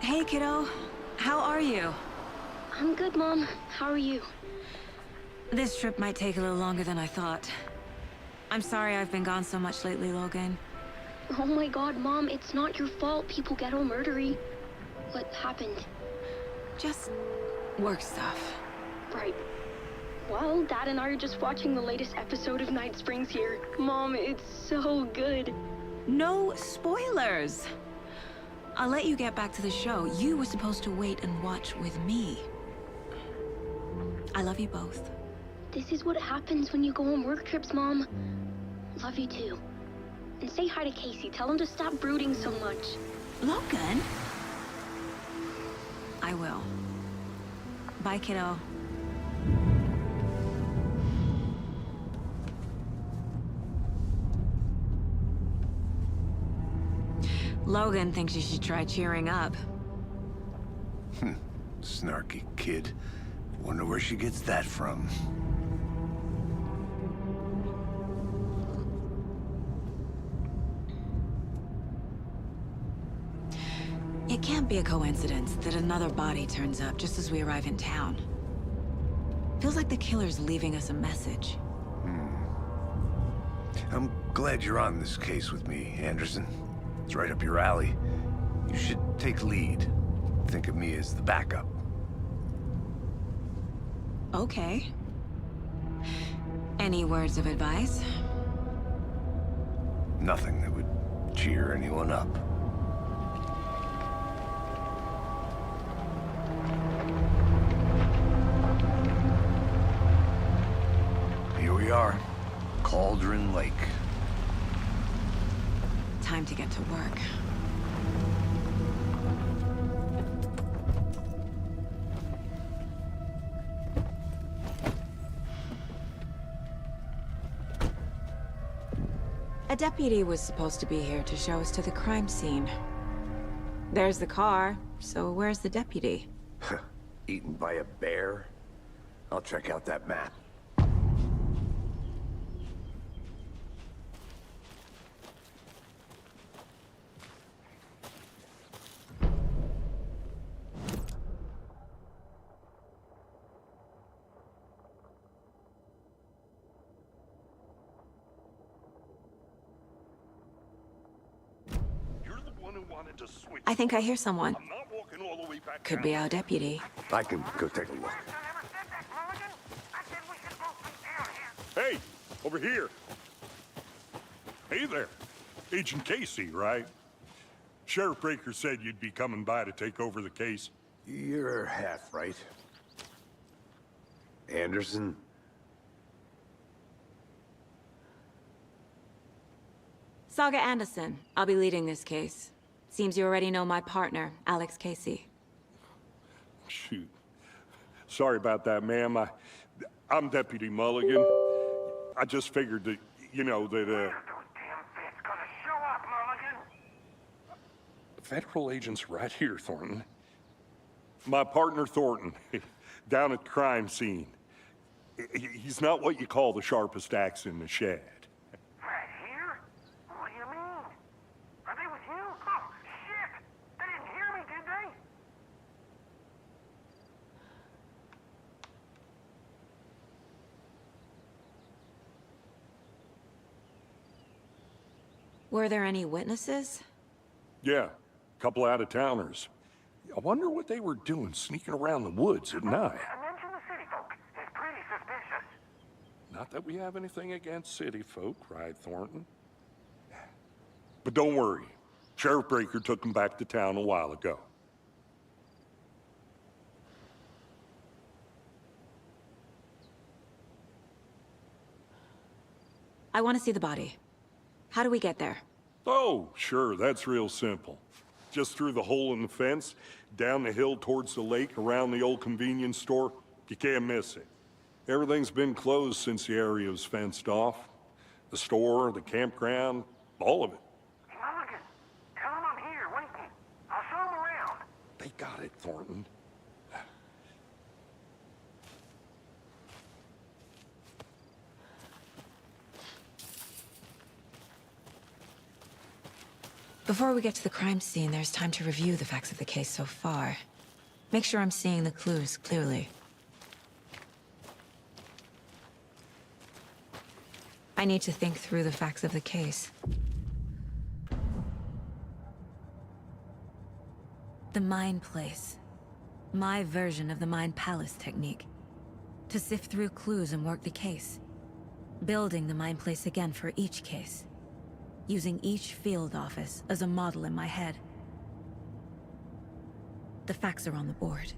Hey, kiddo. How are you? I'm good, Mom. How are you? This trip might take a little longer than I thought. I'm sorry I've been gone so much lately, Logan. Oh my god, Mom, it's not your fault people get all murdery. What happened? Just work stuff. Right. Well, Dad and I are just watching the latest episode of Night Springs here. Mom, it's so good. No spoilers! I'll let you get back to the show. You were supposed to wait and watch with me. I love you both. This is what happens when you go on work trips, Mom. Love you too. And say hi to Casey. Tell him to stop brooding so much. Logan? I will. Bye, kiddo. Logan thinks you should try cheering up. Snarky kid. Wonder where she gets that from. It can't be a coincidence that another body turns up just as we arrive in town. Feels like the killer's leaving us a message. I'm glad you're on this case with me, Anderson. It's right up your alley. You should take lead. Think of me as the backup. Okay. Any words of advice? Nothing that would cheer anyone up. Here we are. Cauldron Lake. Time to get to work. A deputy was supposed to be here to show us to the crime scene. There's the car, so where's the deputy? Eaten by a bear? I'll check out that map. I think I hear someone. I'm not walking all the way back Could down. be our deputy. I can go take a look. Hey, over here. Hey there. Agent Casey, right? Sheriff Breaker said you'd be coming by to take over the case. You're half right. Anderson? Saga Anderson. I'll be leading this case. Seems you already know my partner, Alex Casey. Shoot. Sorry about that, ma'am. I'm Deputy Mulligan. I just figured that, Federal agent's right here, Thornton. My partner, Thornton, down at the crime scene. He's not what you call the sharpest axe in the shed. Right here? What do you mean? Are they with you? Oh, shit! They didn't hear me, did they? Were there any witnesses? Yeah, a couple out-of-towners. I wonder what they were doing sneaking around the woods at night. Mention the city folk. It's pretty suspicious. Not that we have anything against city folk, right, Thornton? But don't worry. Sheriff Breaker took them back to town a while ago. I want to see the body. How do we get there? Oh, sure, that's real simple. Just through the hole in the fence, down the hill towards the lake, around the old convenience store. You can't miss it. Everything's been closed since the area was fenced off. The store, the campground, all of it. Mulligan, tell them I'm here, waiting. I'll show them around. They got it, Thornton. Before we get to the crime scene, there's time to review the facts of the case so far. Make sure I'm seeing the clues clearly. I need to think through the facts of the case. The Mind Place. My version of the Mind Palace technique. To sift through clues and work the case. Building the Mind Place again for each case. Using each field office as a model in my head. The facts are on the board.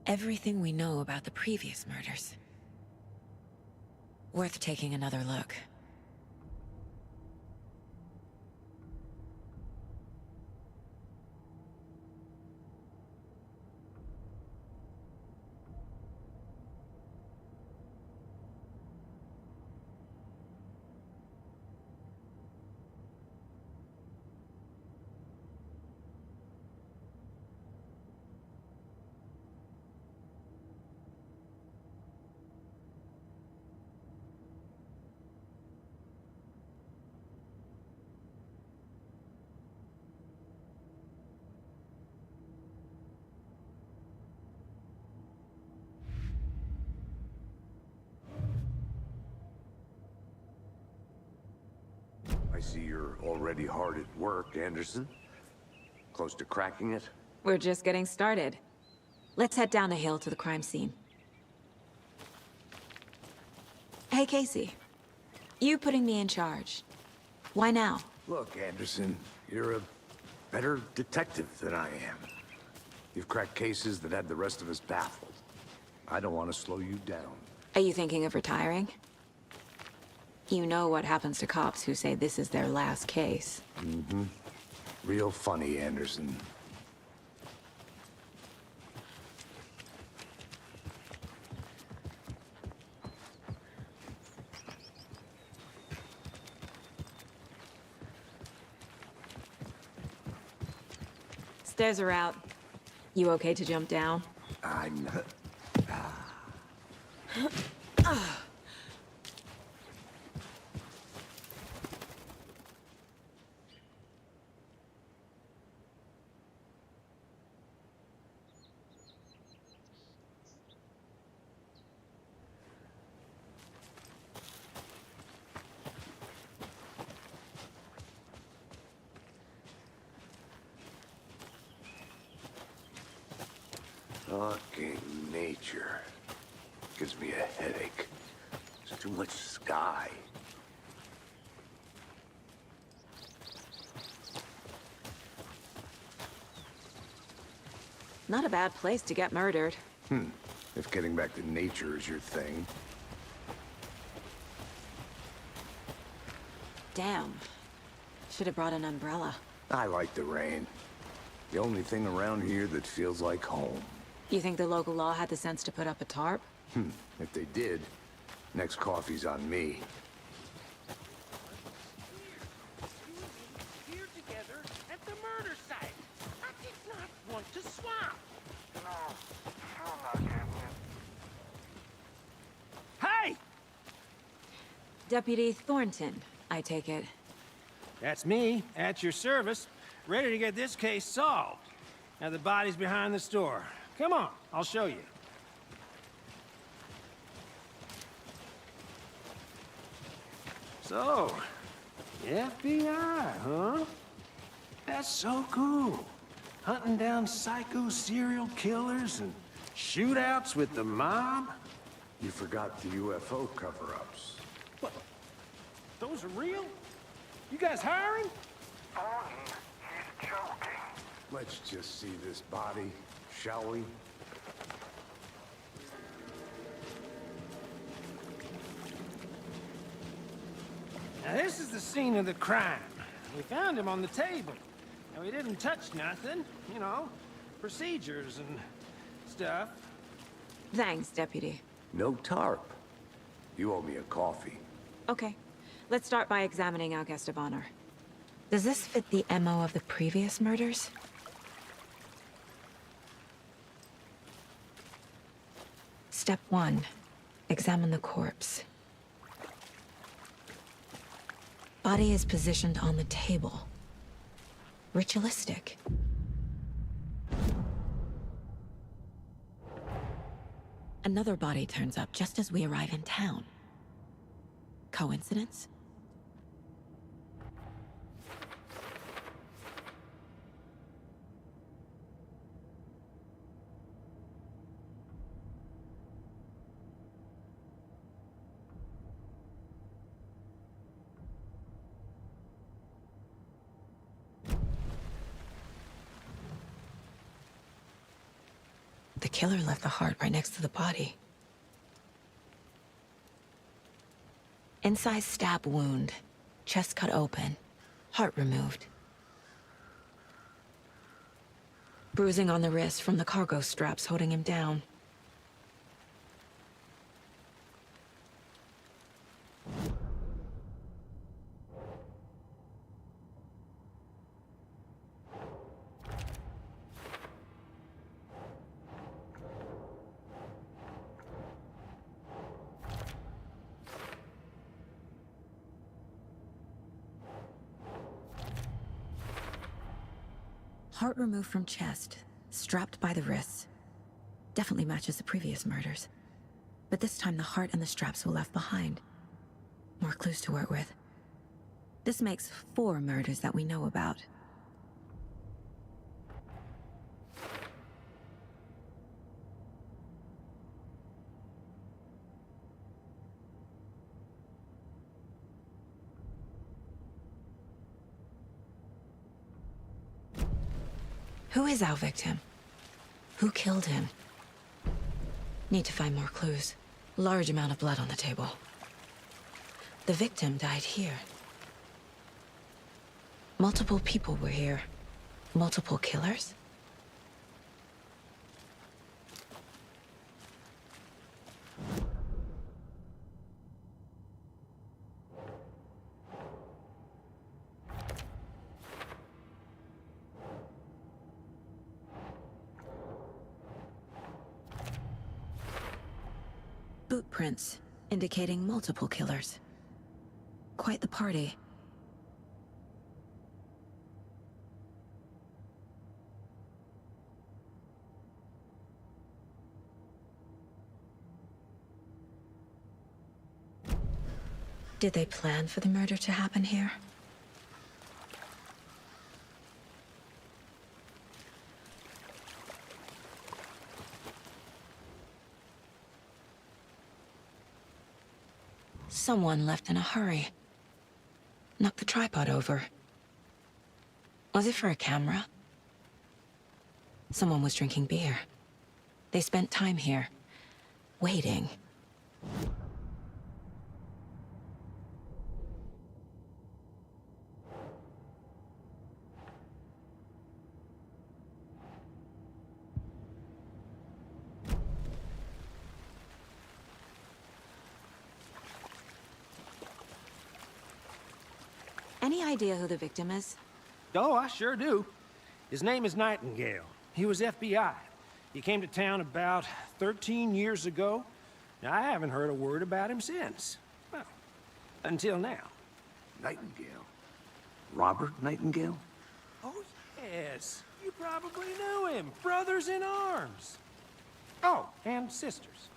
Everything we know about the previous murders. Worth taking another look. I see you're already hard at work, Anderson. Close to cracking it? We're just getting started. Let's head down a hill to the crime scene. Hey, Casey. You putting me in charge. Why now? Look, Anderson, you're a better detective than I am. You've cracked cases that had the rest of us baffled. I don't want to slow you down. Are you thinking of retiring? You know what happens to cops who say this is their last case. Mm-hmm. Real funny, Anderson. Stairs are out. You okay to jump down? I'm... Fucking nature. Gives me a headache. There's too much sky. Not a bad place to get murdered. If getting back to nature is your thing. Damn. Should have brought an umbrella. I like the rain. The only thing around here that feels like home. You think the local law had the sense to put up a tarp? If they did, next coffee's on me. Here together at the murder site. I did not want to swap. No, sure not, Captain. Hey! Deputy Thornton, I take it. That's me, at your service, ready to get this case solved. Now the body's behind the store. Come on, I'll show you. So, FBI, huh? That's so cool. Hunting down psycho serial killers and shootouts with the mob. You forgot the UFO cover-ups. What? Those are real? You guys hiring? Thornton, he's joking. Let's just see this body, shall we? Now this is the scene of the crime. We found him on the table. Now we didn't touch nothing, you know, procedures and stuff. Thanks, Deputy. No tarp. You owe me a coffee. Okay. Let's start by examining our guest of honor. Does this fit the MO of the previous murders? Step 1. Examine the corpse. Body is positioned on the table. ritualistic. Another body turns up just as we arrive in town. Coincidence? The killer left the heart right next to the body. Incised stab wound, chest cut open, heart removed. Bruising on the wrist from the cargo straps holding him down. Heart removed from chest, strapped by the wrists. Definitely matches the previous murders. But this time the heart and the straps were left behind. More clues to work with. This makes 4 murders that we know about. Who is our victim? Who killed him? Need to find more clues. Large amount of blood on the table. The victim died here. Multiple people were here. Multiple killers? Boot prints, indicating multiple killers. Quite the party. Did they plan for the murder to happen here? Someone left in a hurry. Knocked the tripod over. Was it for a camera? Someone was drinking beer. They spent time here, waiting. Any idea who the victim is? Oh, I sure do. His name is Nightingale. He was FBI. He came to town about 13 years ago. Now, I haven't heard a word about him since. Well, until now. Nightingale? Robert Nightingale? Oh, yes. You probably knew him. Brothers in arms. Oh, and sisters.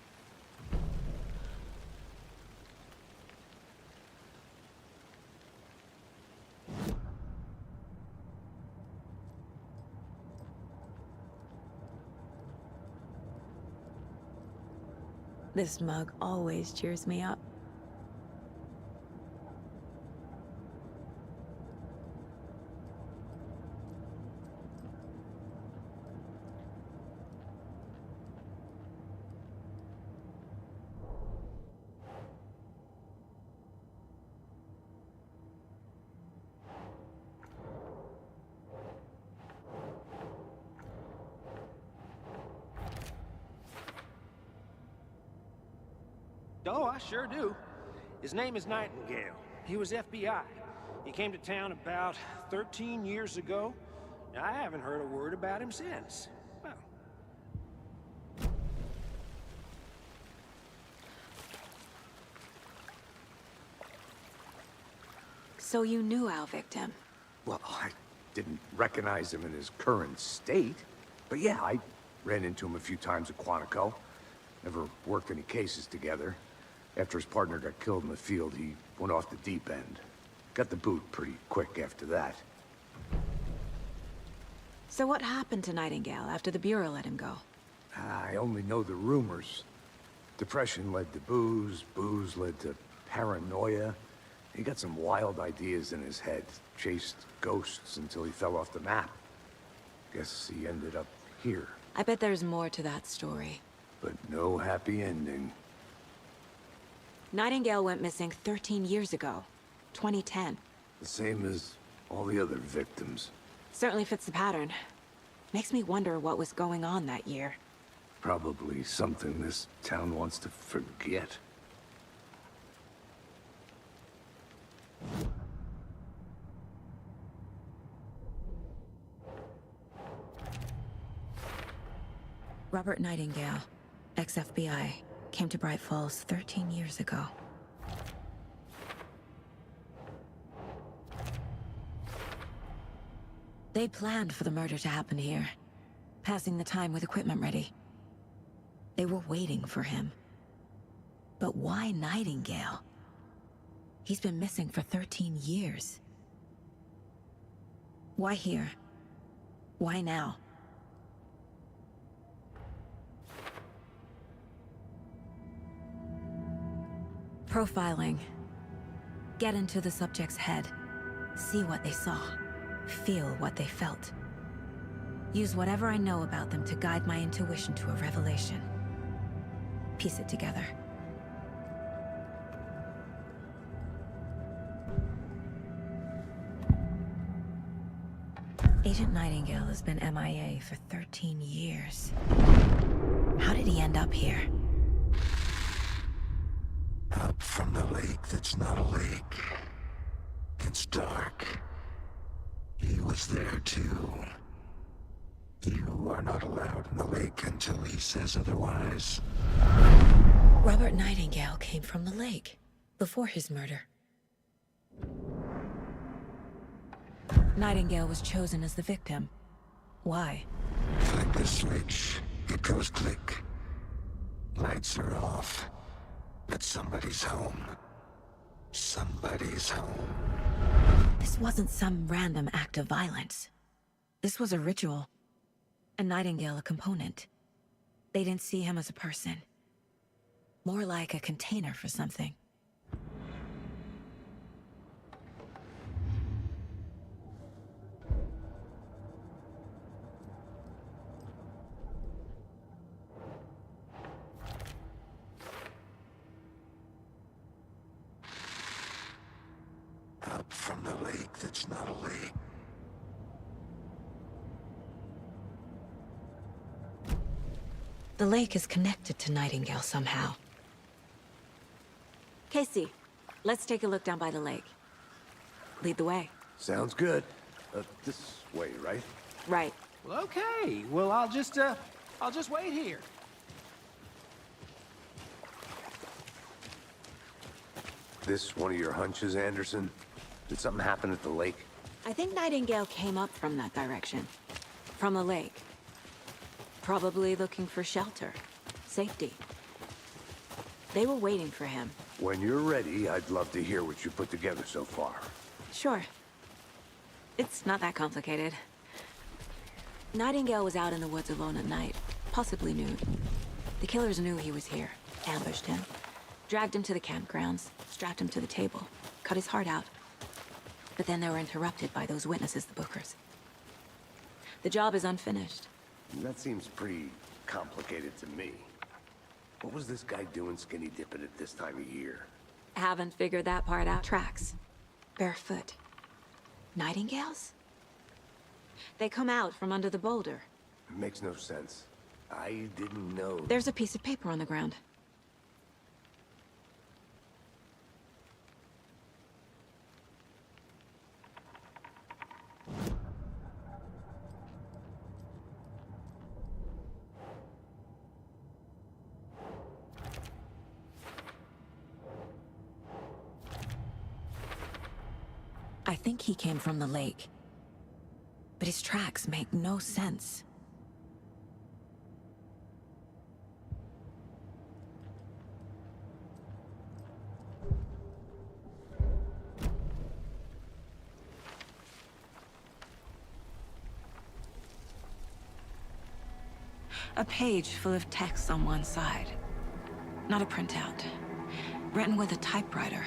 This mug always cheers me up. Oh, I sure do. His name is Nightingale. He was FBI. He came to town about 13 years ago. Now, I haven't heard a word about him since. Well. So you knew our victim? Well, I didn't recognize him in his current state. But yeah, I ran into him a few times at Quantico. Never worked any cases together. After his partner got killed in the field, he went off the deep end. Got the boot pretty quick after that. So what happened to Nightingale after the Bureau let him go? I only know the rumors. Depression led to booze, booze led to paranoia. He got some wild ideas in his head, chased ghosts until he fell off the map. Guess he ended up here, I bet there's more to that story. but no happy ending. Nightingale went missing 13 years ago, 2010. The same as all the other victims. Certainly fits the pattern. Makes me wonder what was going on that year. Probably something this town wants to forget. Robert Nightingale, ex-FBI, came to Bright Falls 13 years ago. They planned for the murder to happen here, passing the time with equipment ready. They were waiting for him. But why Nightingale? He's been missing for 13 years. Why here? Why now? Profiling. Get into the subject's head. See what they saw. Feel what they felt. Use whatever I know about them to guide my intuition to a revelation. Piece it together. Agent Nightingale has been MIA for 13 years. How did he end up here? Up from the lake that's not a lake. It's dark. He was there too. You are not allowed in the lake until he says otherwise. Robert Nightingale came from the lake, before his murder. Nightingale was chosen as the victim. Why? Flick the switch. It goes click. Lights are off. But somebody's home. Somebody's home. This wasn't some random act of violence. This was a ritual. And Nightingale a component. They didn't see him as a person. More like a container for something. Up from the lake that's not a lake. The lake is connected to Nightingale somehow. Casey, let's take a look down by the lake. Lead the way. Sounds good. This way, right? Right. Well, okay. Well, I'll just wait here. This one of your hunches, Anderson? Did something happen at the lake? I think Nightingale came up from that direction. From the lake. Probably looking for shelter. Safety. They were waiting for him. When you're ready, I'd love to hear what you put together so far. Sure. It's not that complicated. Nightingale was out in the woods alone at night, possibly nude. The killers knew he was here, ambushed him, dragged him to the campgrounds, strapped him to the table, cut his heart out. But then they were interrupted by those witnesses, the Bookers. The job is unfinished. That seems pretty complicated to me. What was this guy doing skinny dipping at this time of year? Haven't figured that part out. Tracks. Barefoot. Nightingales? They come out from under the boulder. It makes no sense. I didn't know. There's a piece of paper on the ground. I think he came from the lake. but his tracks make no sense. A page full of text on one side. Not a printout. Written with a typewriter.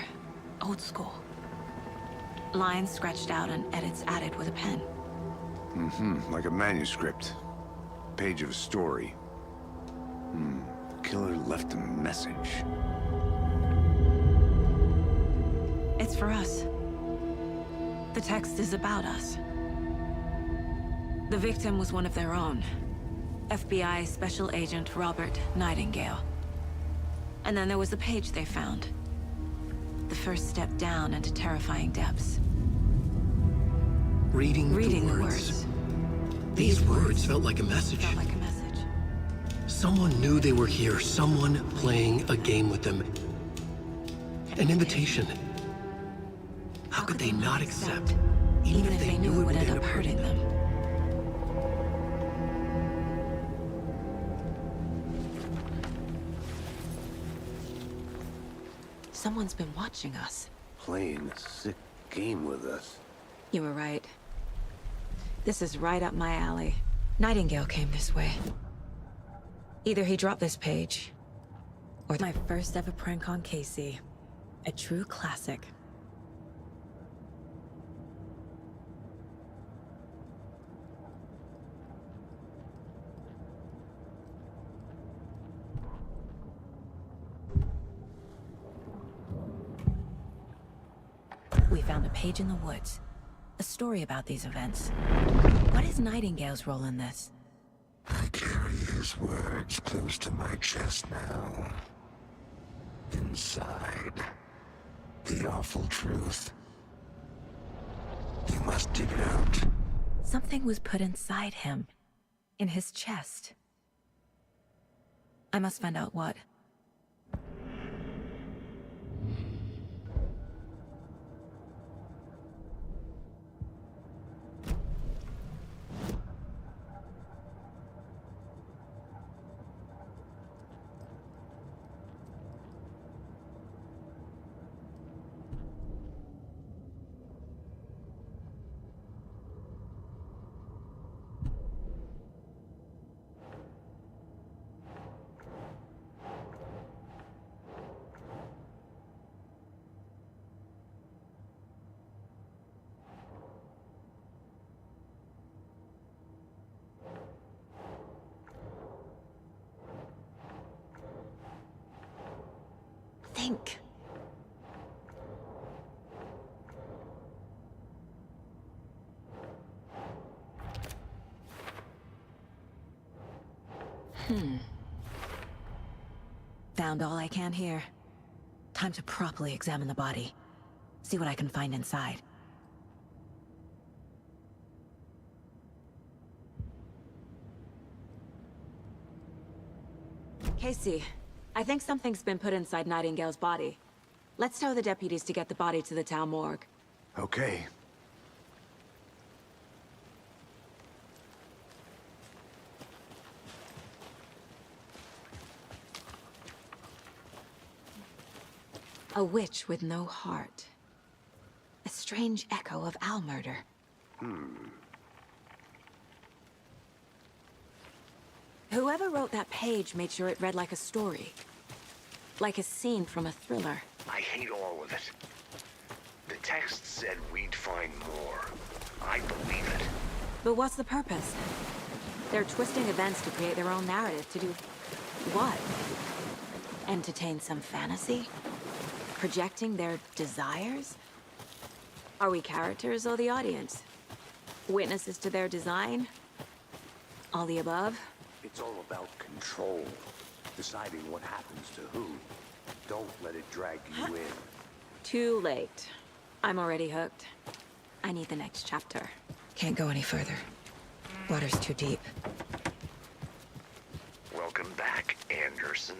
Old school. Lines scratched out and edits added with a pen. Like a manuscript. Page of a story. Killer left a message. It's for us. The text is about us. The victim was one of their own. FBI Special Agent Robert Nightingale. And then there was the page they found. The first step down into terrifying depths. Reading the words. These words felt like a message. Felt like a message. Someone knew they were here, someone playing a game with them. An invitation. How could they not accept, even if they knew it would end up hurting them? Someone's been watching us. Playing a sick game with us. You were right. This is right up my alley. Nightingale came this way. Either he dropped this page, or my first ever prank on Casey. A true classic. We found a page in the woods. A story about these events. What is Nightingale's role in this? I carry his words close to my chest now. Inside, the awful truth. You must dig it out. Something was put inside him. In his chest. I must find out what. Think. Found all I can here. Time to properly examine the body. See what I can find inside. Casey, I think something's been put inside Nightingale's body. Let's tell the deputies to get the body to the town morgue. Okay. A witch with no heart. A strange echo of Al murder. Whoever wrote that page made sure it read like a story. Like a scene from a thriller. I hate all of it. The text said we'd find more. I believe it. But what's the purpose? They're twisting events to create their own narrative to do... what? Entertain some fantasy? Projecting their desires? Are we characters or the audience? Witnesses to their design? All the above? It's all about control. Deciding what happens to who. Don't let it drag you in. Too late. I'm already hooked. I need the next chapter. Can't go any further. Water's too deep. Welcome back, Anderson.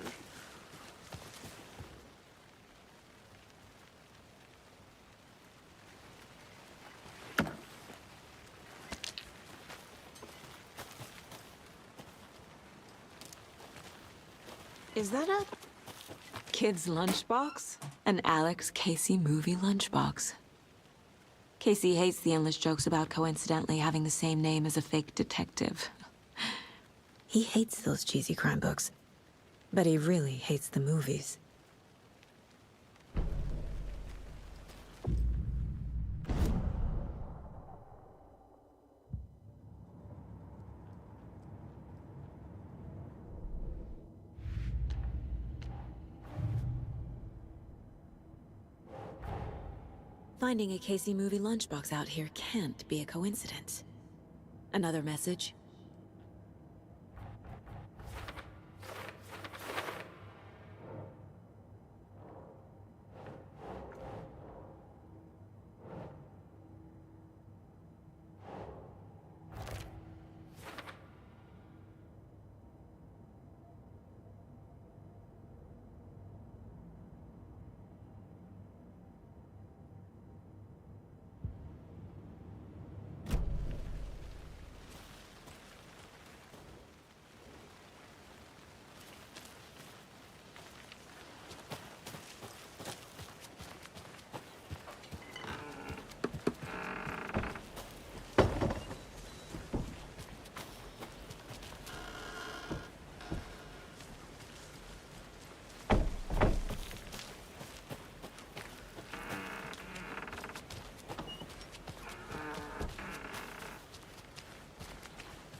Is that a kid's lunchbox? An Alex Casey movie lunchbox. Casey hates the endless jokes about coincidentally having the same name as a fake detective. He hates those cheesy crime books, but he really hates the movies. Finding a Casey movie lunchbox out here can't be a coincidence. Another message?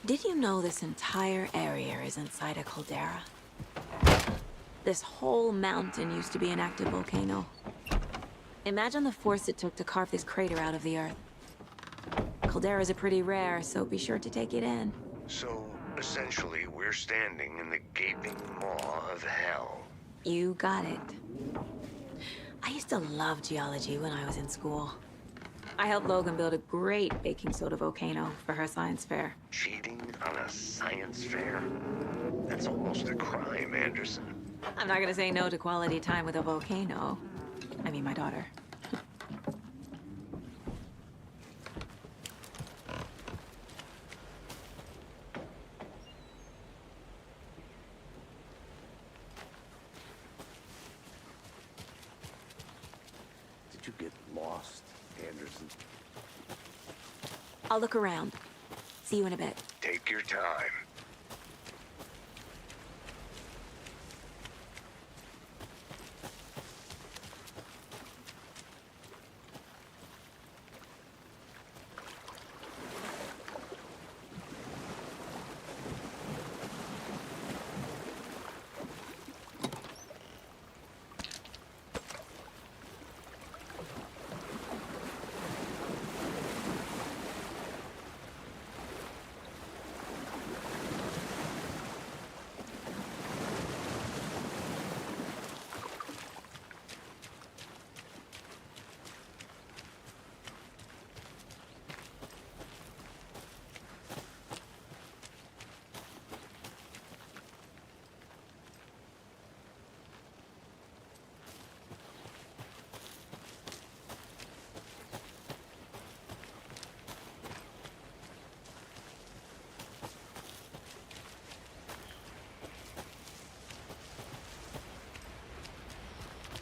Did you know this entire area is inside a caldera? This whole mountain used to be an active volcano. Imagine the force it took to carve this crater out of the earth. Calderas are pretty rare, so be sure to take it in. So, essentially, we're standing in the gaping maw of hell. You got it. I used to love geology when I was in school. I helped Logan build a great baking soda volcano for her science fair. Cheating on a science fair? That's almost a crime, Anderson. I'm not gonna say no to quality time with a volcano. I mean, my daughter. Did you get lost, Anderson? I'll look around. See you in a bit. Take your time.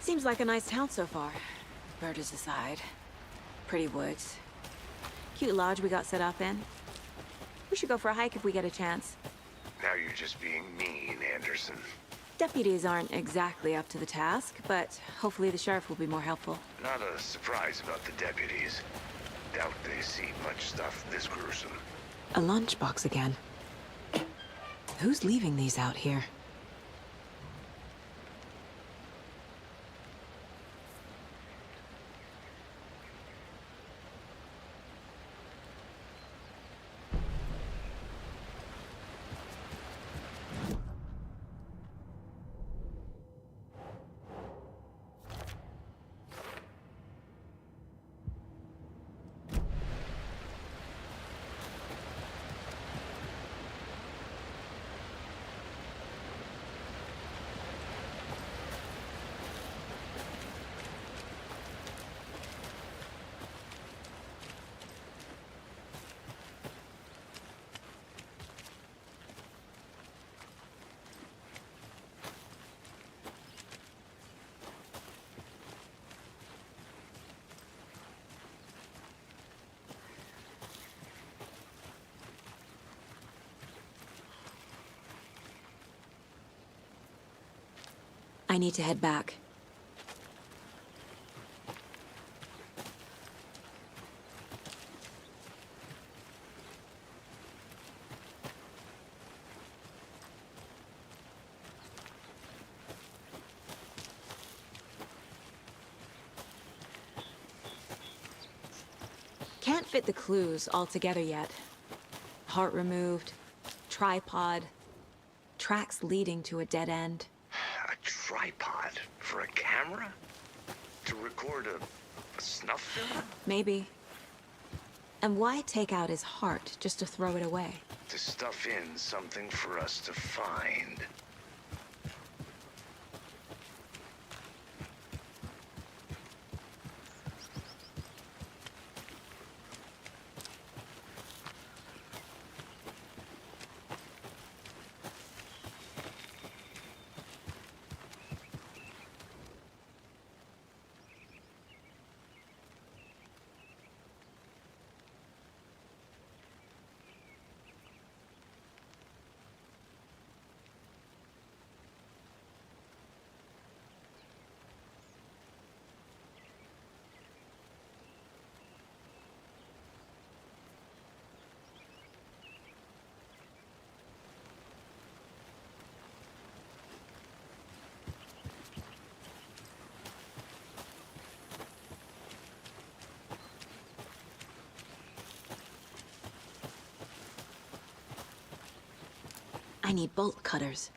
Seems like a nice town so far. Murders aside. Pretty woods. Cute lodge we got set up in. We should go for a hike if we get a chance. Now you're just being mean, Anderson. Deputies aren't exactly up to the task, but hopefully the sheriff will be more helpful. Not a surprise about the deputies. Doubt they see much stuff this gruesome. A lunchbox again. Who's leaving these out here? I need to head back. Can't fit the clues all together yet. Heart removed, tripod, tracks leading to a dead end. A tripod for a camera? To record a snuff film? Maybe. And why take out his heart just to throw it away? To stuff in something for us to find. I need bolt cutters.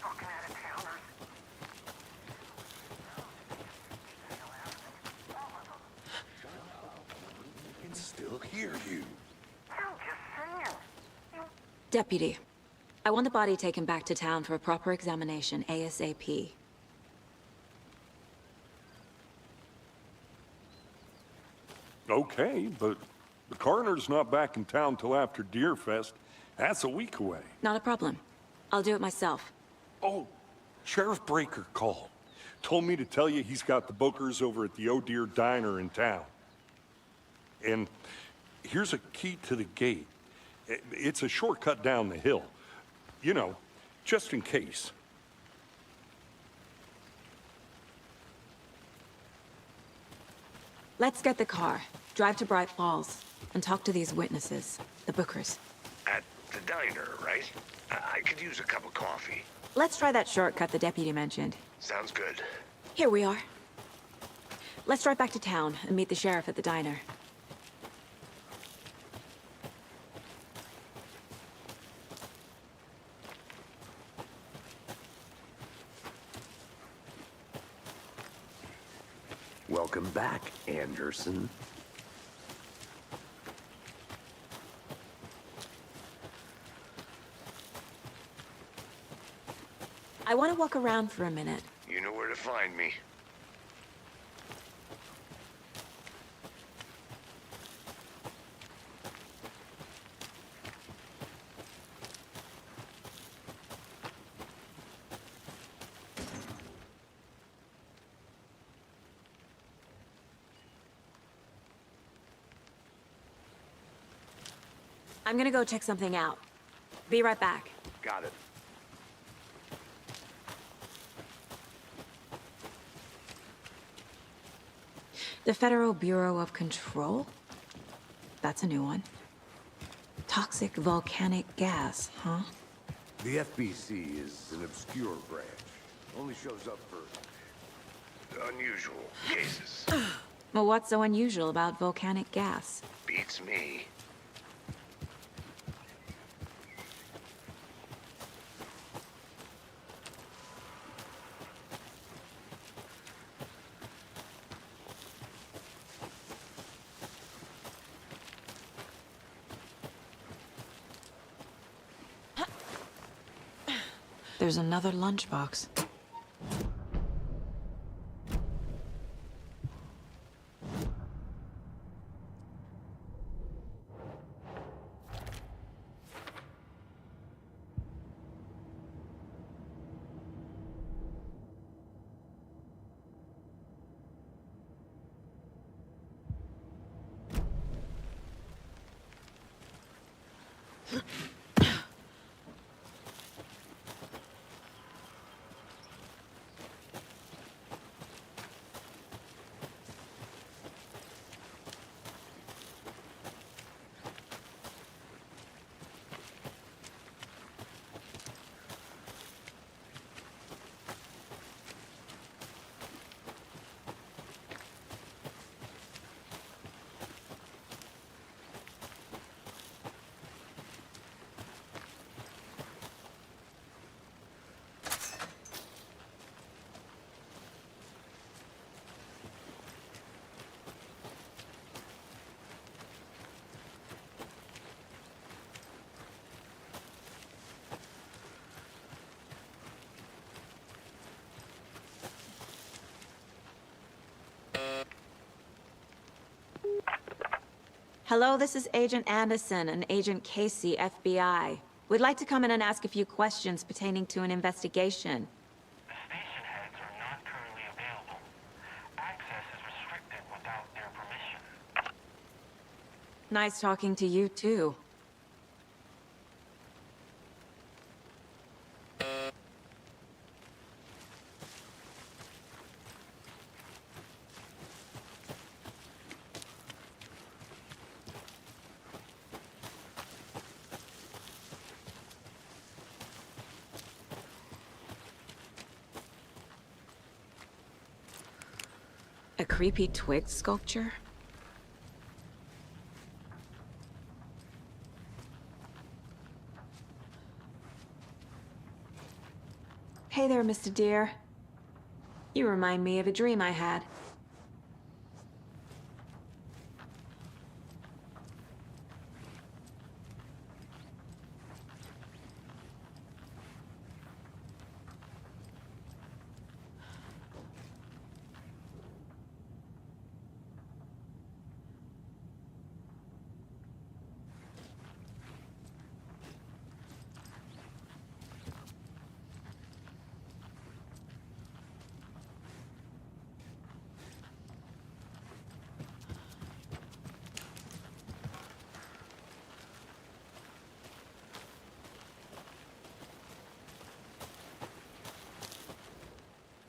Talking out of towners. I can still hear you. I'm just saying. Deputy, I want the body taken back to town for a proper examination ASAP. Okay, but the coroner's not back in town till after Deerfest. That's a week away. Not a problem. I'll do it myself. Oh, Sheriff Breaker called. Told me to tell you he's got the bookers over at the Oh Deer Diner in town. And here's a key to the gate. It's a shortcut down the hill. You know, just in case. Let's get the car, drive to Bright Falls, and talk to these witnesses, the bookers. At the diner, right? I could use a cup of coffee. Let's try that shortcut the deputy mentioned. Sounds good. Here we are. Let's drive back to town and meet the sheriff at the diner. Welcome back, Anderson. I want to walk around for a minute. You know where to find me. I'm gonna go check something out. Be right back. Got it. The Federal Bureau of Control? That's a new one. Toxic volcanic gas, huh? The FBC is an obscure branch. Only shows up for Unusual cases. Well, what's so unusual about volcanic gas? Beats me. There's another lunchbox. Hello, this is Agent Anderson and Agent Casey, FBI. We'd like to come in and ask a few questions pertaining to an investigation. The station heads are not currently available. Access is restricted without their permission. Nice talking to you, too. A creepy twig sculpture? Hey there, Mr. Deer. You remind me of a dream I had.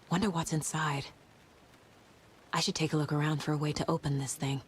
Wonder what's inside. I should take a look around for a way to open this thing.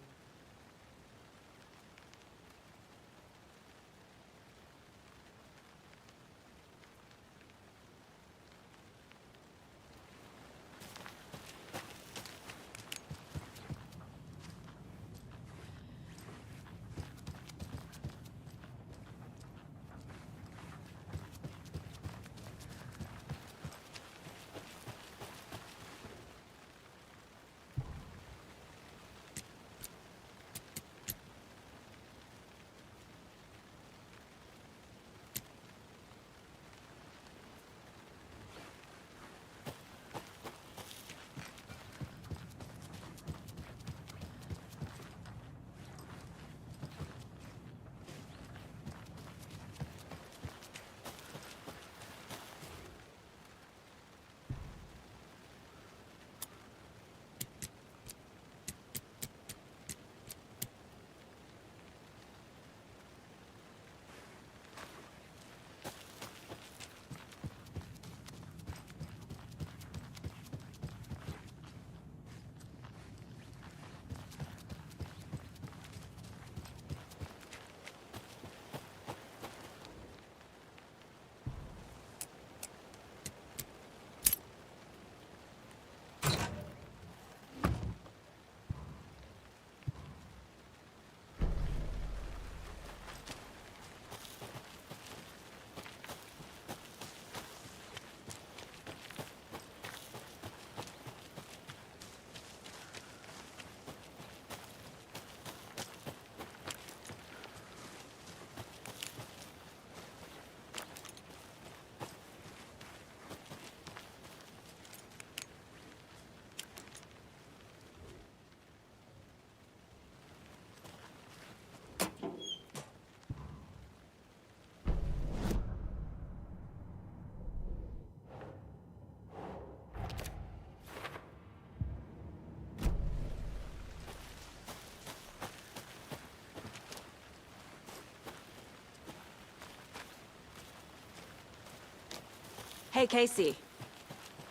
Hey, Casey.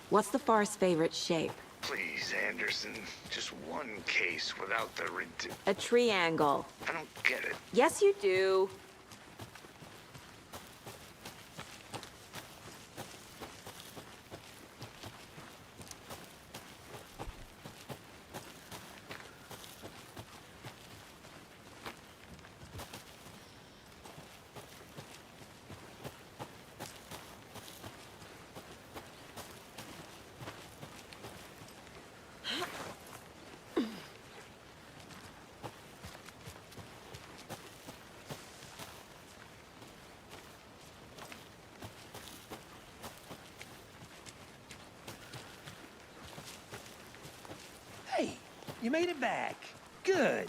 What's the Forest's favorite shape? Please, Anderson. Just one case without the A triangle. I don't get it. Yes, you do. Hey, you made it back. Good.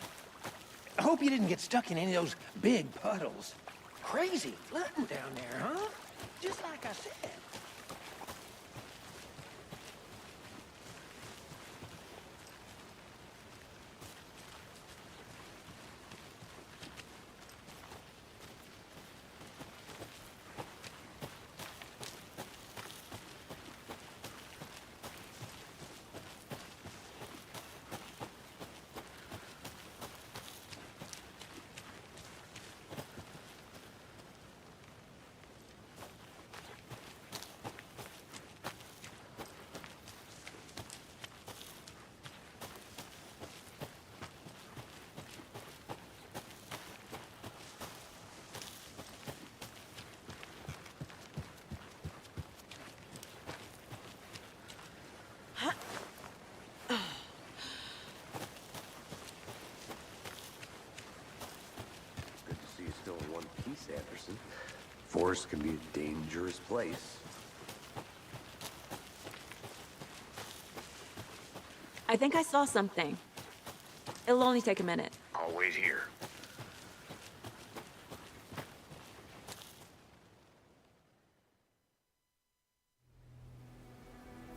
I hope you didn't get stuck in any of those big puddles. Crazy flooding down there, huh? Just like I said. Good to see you still in one piece, Anderson. Forest can be a dangerous place. I think I saw something. It'll only take a minute. I'll wait here.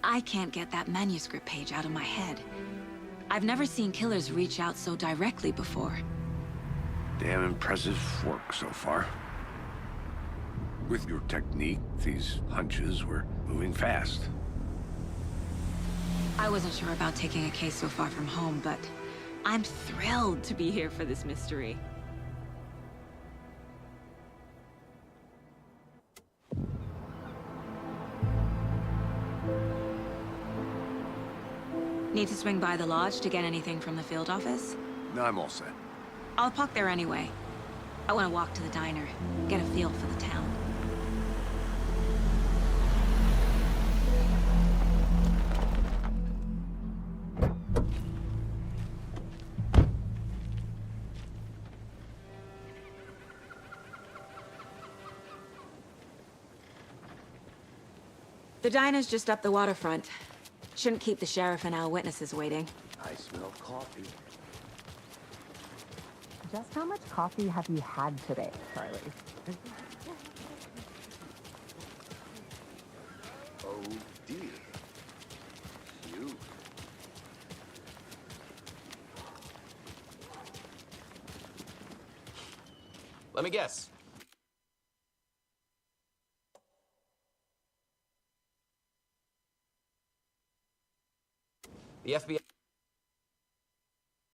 I can't get that manuscript page out of my head. I've never seen killers reach out so directly before. Damn impressive work so far. With your technique, these hunches were moving fast. I wasn't sure about taking a case so far from home, but I'm thrilled to be here for this mystery. Need to swing by the lodge to get anything from the field office? No, I'm all set. I'll park there anyway. I want to walk to the diner, get a feel for the town. The diner's just up the waterfront. Shouldn't keep the sheriff and our witnesses waiting. I smell coffee. Just how much coffee have you had today, Charlie? Oh, dear. You. Let me guess. The FBI...